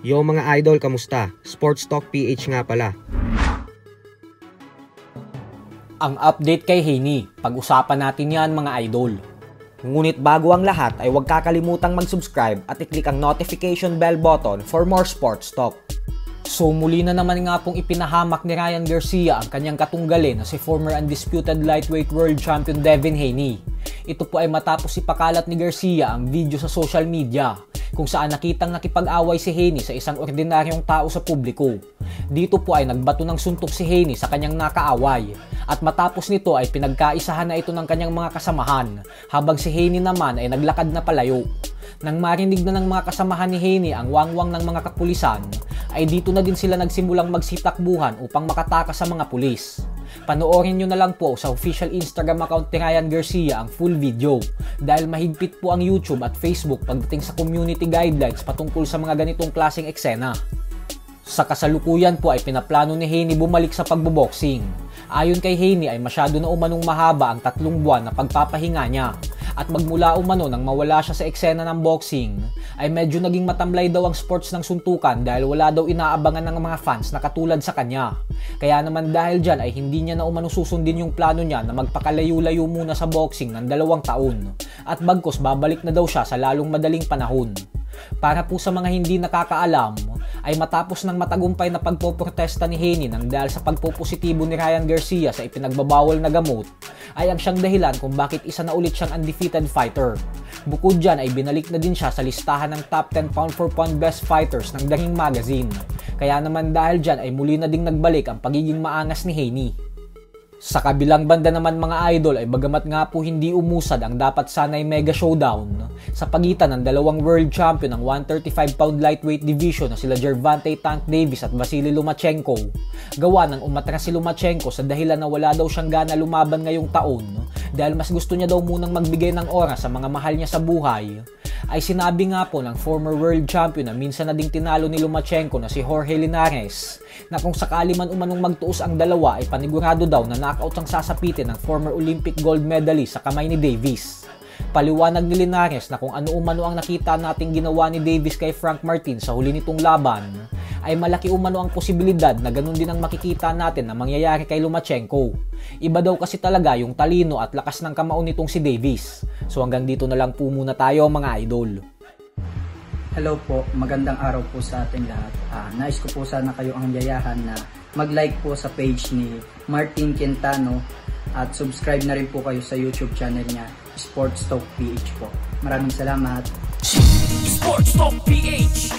Yo mga idol, kamusta? Sports Talk PH nga pala. Ang update kay Haney, pag-usapan natin yan mga idol. Ngunit bago ang lahat ay huwag kakalimutang mag-subscribe at i-click ang notification bell button for more sports talk. So muli na naman nga pong ipinahamak ni Ryan Garcia ang kanyang katunggalin na si former undisputed lightweight world champion Devin Haney. Ito po ay matapos ipakalat ni Garcia ang video sa social media kung saan nakitang nakipag-away si Haney sa isang ordinaryong tao sa publiko. Dito po ay nagbato ng suntok si Haney sa kanyang nakaaway at matapos nito ay pinagkaisahan na ito ng kanyang mga kasamahan habang si Haney naman ay naglakad na palayo. Nang marinig na ng mga kasamahan ni Haney ang wangwang ng mga kapulisan, ay dito na din sila nagsimulang magsitakbuhan upang makatakas sa mga pulis. Panoorin nyo na lang po sa official Instagram account ni Ryan Garcia ang full video dahil mahigpit po ang YouTube at Facebook pagdating sa community guidelines patungkol sa mga ganitong klaseng eksena. Sa kasalukuyan po ay pinaplano ni Haney bumalik sa pagboboxing. Ayon kay Haney ay masyado na umanong mahaba ang 3 buwan na pagpapahinga niya. At magmula umano nang mawala siya sa eksena ng boxing, ay medyo naging matamlay daw ang sports ng suntukan dahil wala daw inaabangan ng mga fans na katulad sa kanya. Kaya naman dahil dyan ay hindi niya na umano susundin yung plano niya na magpakalayo-layo muna sa boxing ng 2 taon. At bagkus babalik na daw siya sa lalong madaling panahon. Para po sa mga hindi nakakaalam, ay matapos ng matagumpay na pagpoprotesta ni Haney nang dahil sa pagpopositibo ni Ryan Garcia sa ipinagbabawal na gamot, ay ang siyang dahilan kung bakit isa na ulit siyang undefeated fighter. Bukod dyan ay binalik na din siya sa listahan ng top 10 pound-for-pound best fighters ng The Ring Magazine. Kaya naman dahil dyan ay muli na ding nagbalik ang pagiging maangas ni Haney. Sa kabilang banda naman mga idol ay bagamat nga po hindi umusad ang dapat sanay mega showdown sa pagitan ng 2 world champion ng 135-pound lightweight division na sila Gervonta Tank Davis at Vasily Lomachenko. Gawa ng umatras si Lomachenko sa dahilan na wala daw siyang gana lumaban ngayong taon dahil mas gusto niya daw munang magbigay ng oras sa mga mahal niya sa buhay. Ay sinabi nga po ng former world champion na minsan na ding tinalo ni Lomachenko na si Jorge Linares na kung sakali man umanong magtuos ang dalawa ay panigurado daw na knockout ang sasapitin ng former Olympic gold medalist sa kamay ni Davis. Paliwanag ni Linares na kung ano umano ang nakita nating ginawa ni Davis kay Frank Martin sa huli nitong laban, ay malaki umano ang posibilidad na ganun din ang makikita natin na mangyayari kay Lomachenko. Iba daw kasi talaga yung talino at lakas ng kamao nitong si Davis. So hanggang dito na lang po muna tayo mga idol. Hello po, magandang araw po sa ating lahat. Nais ko po sana kayo ang yayahan na mag-like po sa page ni Martin Quintano at subscribe na rin po kayo sa YouTube channel niya, Sports Talk PH po. Maraming salamat. Sports Talk PH.